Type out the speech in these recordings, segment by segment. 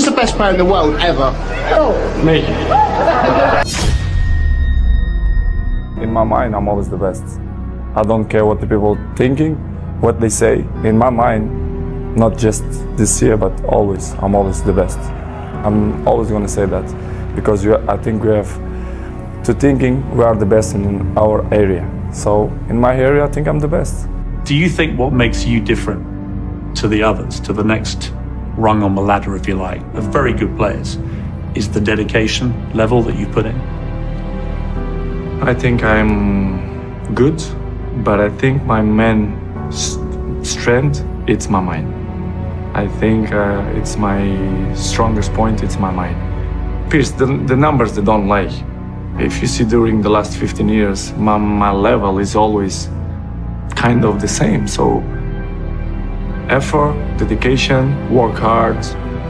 the best player in the world ever? Me. In my mind, I'm always the best. I don't care what the people are thinking, what they say. In my mind, not just this year, but always, I'm always the best. I'm always going to say that because I think we have to thinking we are the best in our area. So in my area, I think I'm the best. Do you think what makes you different to the others, to the next rung on the ladder, if you like, of very good players, is the dedication level that you put in? I think I'm good, but I think my main strength, it's my mind. I think it's my strongest point, it's my mind. Pierce, the numbers, they don't lie. If you see during the last 15 years, my level is always kind of the same. So effort, dedication, work hard,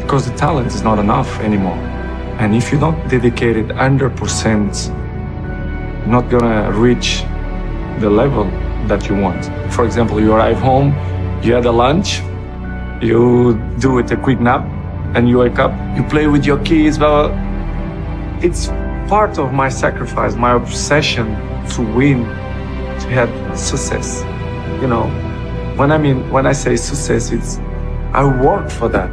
because the talent is not enough anymore. And if you're not dedicated 100%, you're not gonna reach the level that you want. For example, you arrive home, you had a lunch, you do it a quick nap, and you wake up, you play with your kids, blah, blah. It's part of my sacrifice, my obsession to win, to have success. You know, when I say success, it's I work for that.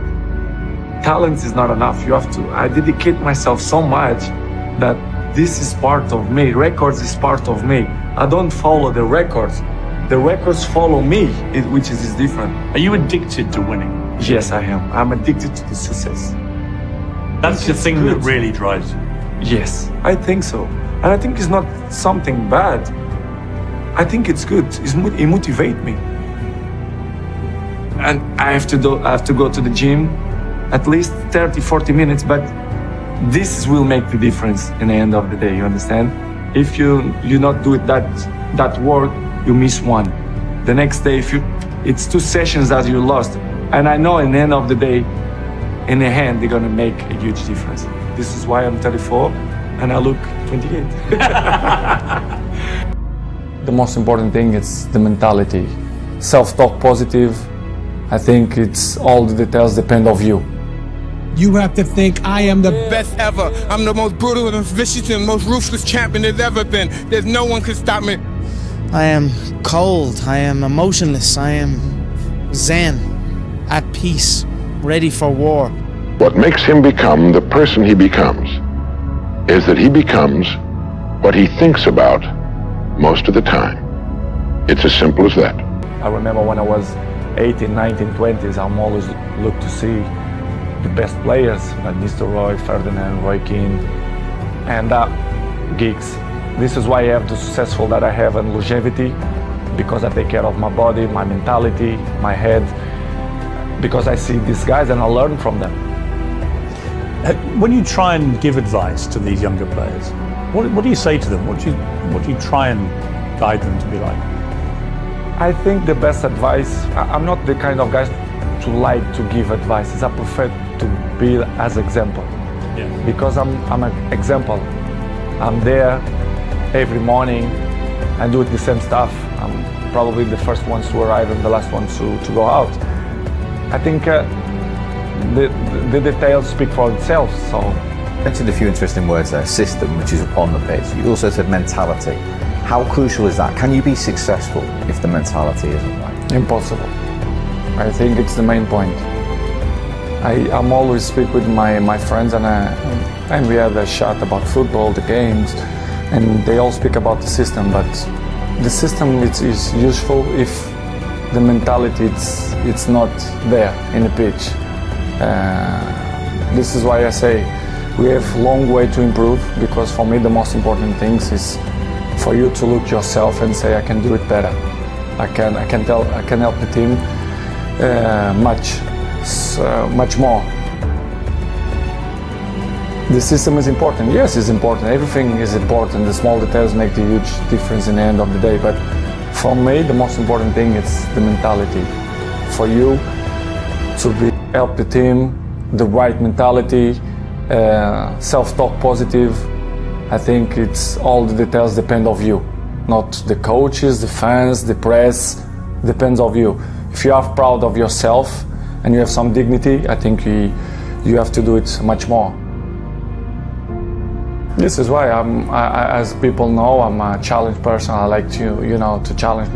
Talent is not enough. I dedicate myself so much that this is part of me. Records is part of me. I don't follow the records. The records follow me, which is different. Are you addicted to winning? Yes, I am. I'm addicted to the success. That's the thing that really drives you. Yes, I think so. And I think it's not something bad. I think it's good. It motivates me. And I have to go to the gym at least 30, 40 minutes, but this will make the difference in the end of the day, you understand? If you not do it that work, you miss one. The next day, it's 2 sessions that you lost. And I know in the end of the day, in the hand, they're gonna make a huge difference. This is why I'm 34 and I look 28. The most important thing is the mentality. Self-talk positive. I think it's all the details depend on you. You have to think I am the best ever. I'm the most brutal and vicious and most ruthless champion there's ever been. There's no one can stop me. I am cold. I am emotionless. I am zen, at peace, ready for war. What makes him become the person he becomes is that he becomes what he thinks about most of the time. It's as simple as that. I remember when I was 18, 19, 20s, I'm always looked to see the best players like Mr. Roy, Ferdinand, Roy Keane, and Giggs. This is why I have the successful that I have and longevity, because I take care of my body, my mentality, my head, because I see these guys and I learn from them. When you try and give advice to these younger players, what do you say to them? What do you try and guide them to be like? I think the best advice, I'm not the kind of guy to like to give advices. I prefer to be as example. Yeah. Because I'm an example. I'm there every morning and do the same stuff. I'm probably the first ones to arrive and the last ones to go out. I think the details speak for itself. So, You mentioned a few interesting words there. System, which is upon the pitch. You also said mentality. How crucial is that? Can you be successful if the mentality isn't right? Impossible. I think it's the main point. I'm always speak with my friends and we have a chat about football, the games, and they all speak about the system, but the system is useful if the mentality it's not there in the pitch. This is why I say we have a long way to improve, because for me the most important things is for you to look yourself and say I can do it better. I can help the team much more. The system is important. Yes, it's important. Everything is important. The small details make the huge difference in the end of the day. But for me, the most important thing is the mentality. For you to help the team, the right mentality, self-talk positive. I think it's all the details depend on you, not the coaches, the fans, the press. Depends on you. If you are proud of yourself and you have some dignity, I think you have to do it much more. This is why as people know, I'm a challenge person. I like to challenge,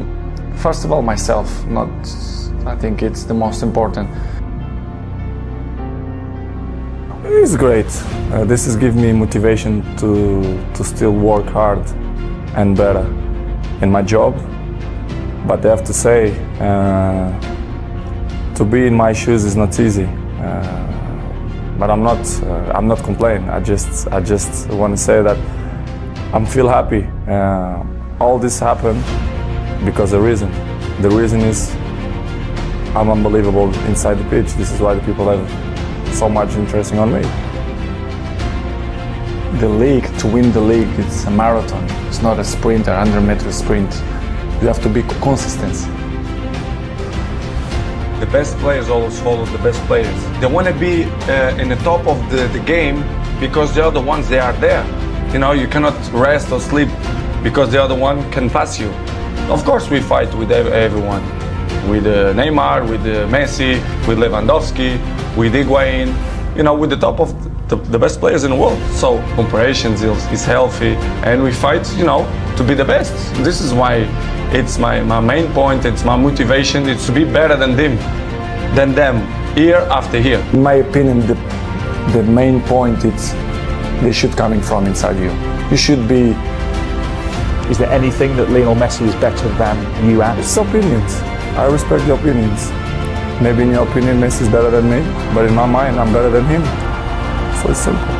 first of all, myself. I think it's the most important. It's great. This is giving me motivation to still work hard and better in my job. But I have to say, to be in my shoes is not easy. But I'm not complaining. I just want to say that I'm feel happy. All this happened because the reason is I'm unbelievable inside the pitch. This is why the people have so much interest on me. The league, to win the league, it's a marathon. It's not a sprint, a 100-meter sprint. You have to be consistent. The best players always follow the best players. They want to be in the top of the game because they are the ones they are there. You cannot rest or sleep because the other one can pass you. Of course we fight with everyone. With Neymar, with Messi, with Lewandowski, with 𝐖𝐢𝐧𝐬𝐿, with the top of the best players in the world. So comparison is healthy and we fight, to be the best. This is why it's my main point, it's my motivation, it's to be better than them, year after year. In my opinion, the main point is they should coming from inside you. You should be. Is there anything that Lionel Messi is better than you at? It's opinions. I respect your opinions. Maybe in your opinion Messi is better than me, but in my mind I'm better than him. So it's simple.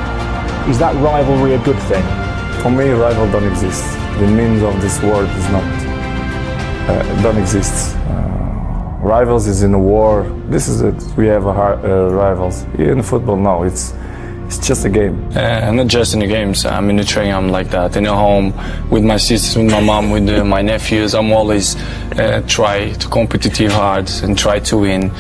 Is that rivalry a good thing? For me, rival don't exist. The meaning of this word is not. Don't exist. Rivals is in a war. This is it. We have rivals. In football, no. It's just a game. Not just in the games. I'm in the training. I'm like that. In the home, with my sisters, with my mom, with my nephews. I'm always try to competitive hard and try to win.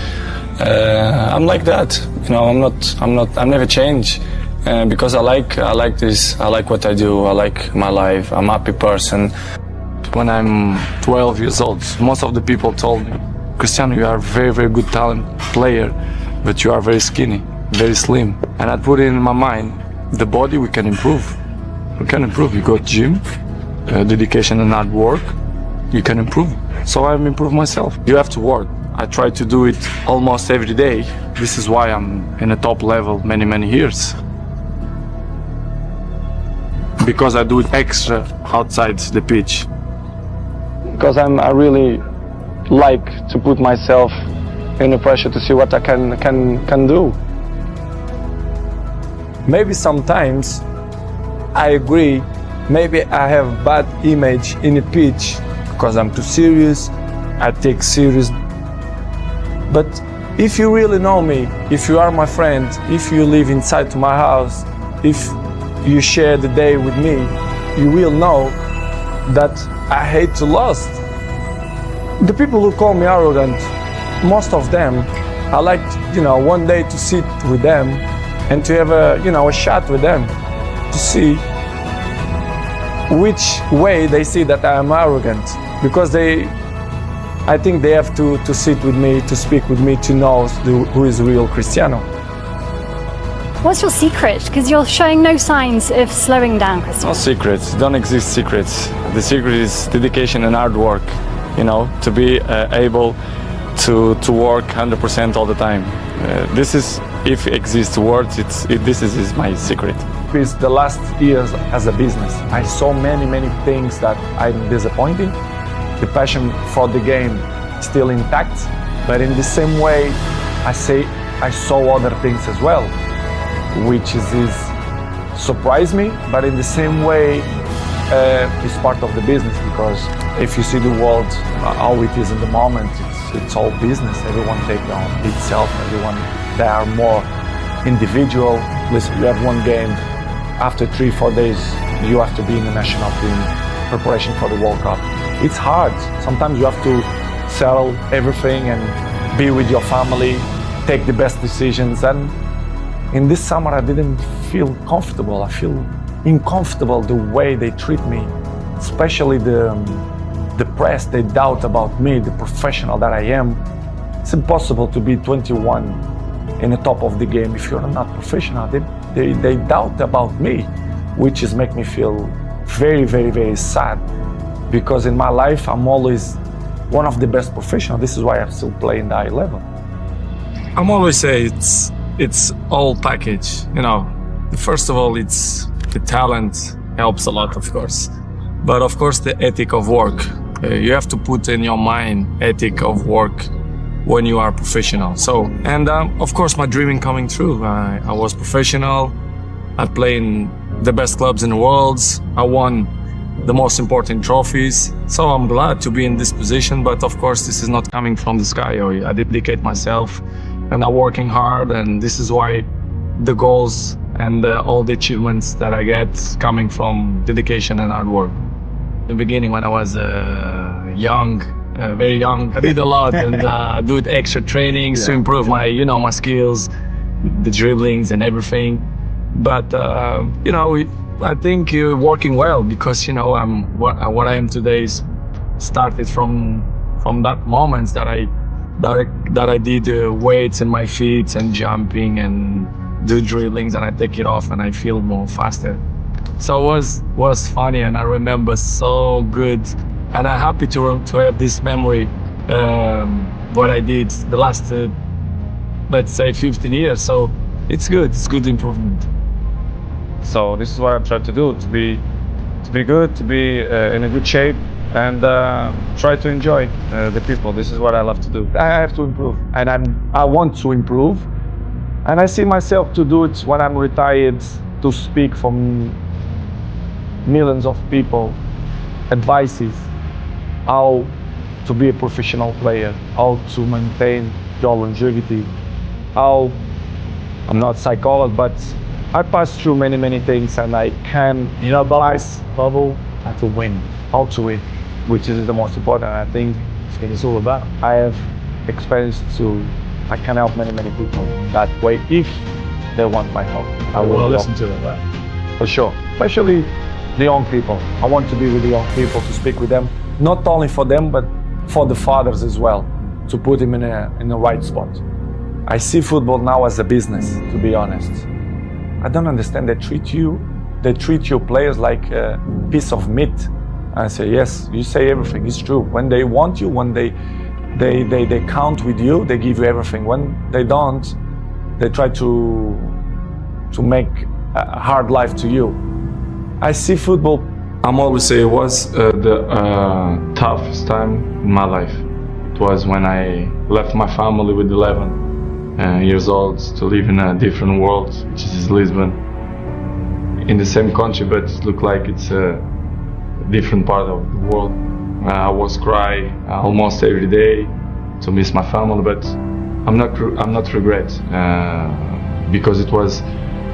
I'm like that. I never change. Because I like this. I like what I do. I like my life. I'm a happy person. When I'm 12 years old, most of the people told me, Cristiano, you are a very, very good talent player, but you are very skinny, very slim. And I put it in my mind, the body we can improve. We can improve. You go to gym, dedication and hard work, you can improve. So I improve myself. You have to work. I try to do it almost every day. This is why I'm in a top level many, many years. Because I do it extra outside the pitch. Because I really like to put myself in the pressure to see what I can do. Maybe sometimes I agree, maybe I have bad image in the pitch because I'm too serious, I take serious. But if you really know me, if you are my friend, if you live inside to my house, if you share the day with me, you will know that I hate to lose. The people who call me arrogant, most of them, I like, one day to sit with them and to have a chat with them to see which way they see that I am arrogant. Because I think they have to sit with me, to speak with me, to know who is real Cristiano. What's your secret? Because you're showing no signs of slowing down, Cristiano. No secrets, don't exist secrets. The secret is dedication and hard work, to be able to work 100% all the time. This is, if it exists words, this is my secret. It's the last years as a business. I saw many things that I'm disappointing. The passion for the game still intact, but in the same way, I saw other things as well, which is surprised me, but in the same way, it's part of the business, because if you see the world, how it is in the moment, it's all business. Everyone take on itself, they are more individual. Listen, you have one game, after 3-4 days, you have to be in the national team, preparation for the World Cup. It's hard. Sometimes you have to settle everything and be with your family, take the best decisions. And in this summer, I didn't feel comfortable. I feel uncomfortable the way they treat me, especially the press. They doubt about me, the professional that I am. It's impossible to be 21 in the top of the game, if you're not professional, they doubt about me, which is make me feel very, very, very sad. Because in my life, I'm always one of the best professionals. This is why I'm still playing the high level. I'm always say it's all package. You know, first of all, it's the talent helps a lot, of course, but of course the ethic of work. You have to put in your mind ethic of work when you are professional. So, and of course my dreaming coming true. I was professional. I played in the best clubs in the world. I won the most important trophies. So I'm glad to be in this position, but of course this is not coming from the sky. I dedicate myself and I'm working hard, and this is why the goals and all the achievements that I get coming from dedication and hard work. In the beginning, when I was young, very young, I did a lot and do extra trainings to improve my, you know, my skills, the dribblings and everything. But you know, I think you're working well because, you know, what I am today is started from that moments that I did weights in my feet and jumping and do dribblings, and I take it off and I feel more faster. So it was funny, and I remember so good, and I'm happy to have this memory. What I did the last let's say 15 years. So it's good improvement. So this is what I'm trying to do, to be good, to be in a good shape, and try to enjoy the people. This is what I love to do. I have to improve, and I want to improve, and I see myself to do it when I'm retired, to speak from millions of people, advices, how to be a professional player, how to maintain your longevity, how, I'm not a psychologist, but I passed through many things, and I can, you know, bubble how to win, which is the most important. I think it's all about. I have experience I can help many people that way if they want my help. I will listen to that. For sure, especially the young people. I want to be with the young people, to speak with them, not only for them, but for the fathers as well, to put them in the right spot. I see football now as a business, to be honest. I don't understand. They treat your players like a piece of meat. I say, yes, you say everything, it's true. When they want you, when they count with you, they give you everything. When they don't, they try to make a hard life to you. I see football. I'm always say it was the toughest time in my life. It was when I left my family with 11 years old to live in a different world, which is Lisbon, in the same country, but it looked like it's a different part of the world. I was crying almost every day to miss my family, but I'm not regret because it was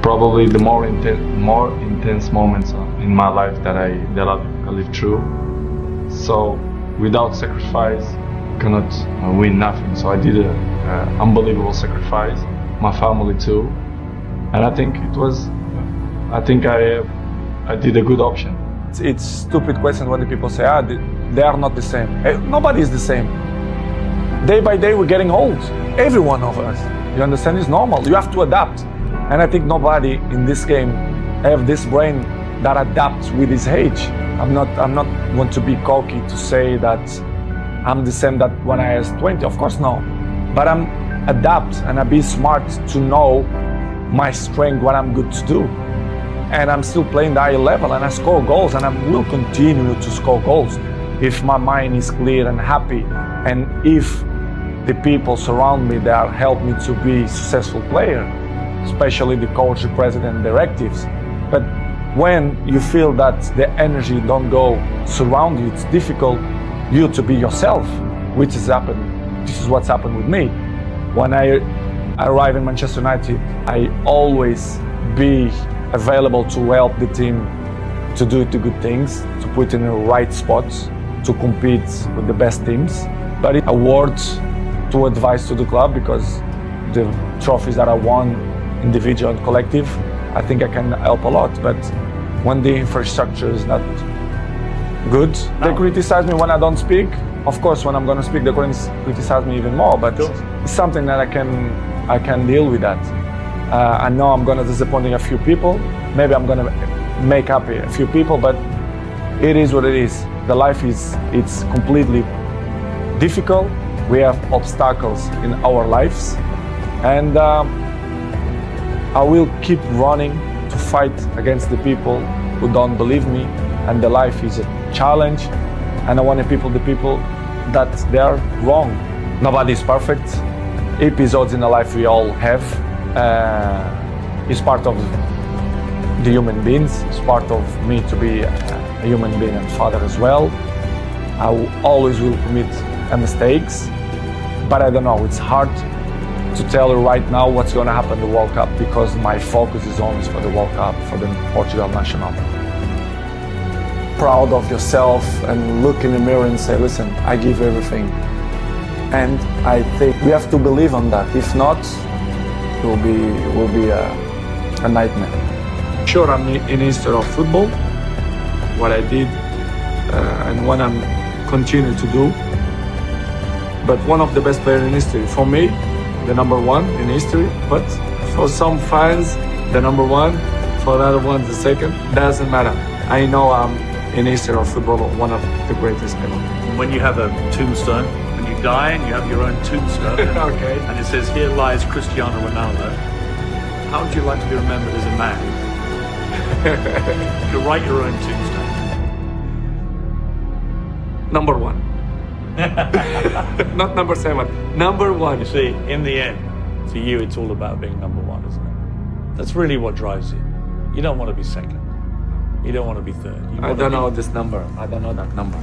probably the more intense moments in my life that I lived through. So without sacrifice, you cannot win nothing. So I did an unbelievable sacrifice, my family too, and I think I did a good option. It's stupid question when the people say, they are not the same. Hey, nobody is the same. Day by day we're getting old, every one of us. You understand? It's normal. You have to adapt. And I think nobody in this game have this brain that adapts with his age. I'm not going to be cocky to say that I'm the same that when I was 20. Of course no. But I'm adapt, and I be smart to know my strength, what I'm good to do. And I'm still playing the high level, and I score goals, and I will continue to score goals if my mind is clear and happy, and if the people surround me that help me to be a successful player, especially the coach, the president, directives. But when you feel that the energy don't go surround you, it's difficult you to be yourself, which has happened. This is what's happened with me. When I arrive in Manchester United, I always be available to help the team to do the good things, to put in the right spots, to compete with the best teams. But it's a word to advise to the club, because the trophies that I won, individual and collective, I think I can help a lot. But when the infrastructure is not good, they criticize me when I don't speak. Of course, when I'm going to speak, they're going to criticize me even more, but it's something that I can deal with that. I know I'm going to disappoint a few people. Maybe I'm going to make happy a few people, but it is what it is. The life it's completely difficult. We have obstacles in our lives, and I will keep running to fight against the people who don't believe me. And the life is a challenge, and I want the people that they are wrong. Nobody is perfect. Episodes in the life we all have is part of the human beings. It's part of me to be a human being and father as well. I always will commit mistakes, but I don't know. It's hard to tell you right now what's going to happen in the World Cup because my focus is always for the World Cup, for the Portugal national. Proud of yourself and look in the mirror and say, listen, I give everything. And I think we have to believe on that. If not, it will be a nightmare. Sure, I'm in history of football, what I did and what I'm continuing to do. But one of the best players in history. For me, the number one in history. But for some fans, the number one. For the other ones, the second. Doesn't matter. I know I'm in history of football, one of the greatest ever. When you have a tombstone, when you die and you have your own tombstone, okay, and it says, here lies Cristiano Ronaldo, how would you like to be remembered as a man? You could write your own tombstone. Number one. Not number 7. Number 1. You see, in the end, for you, it's all about being number one, isn't it? That's really what drives you. You don't want to be second. You don't want to be third. I don't know this number. I don't know that number.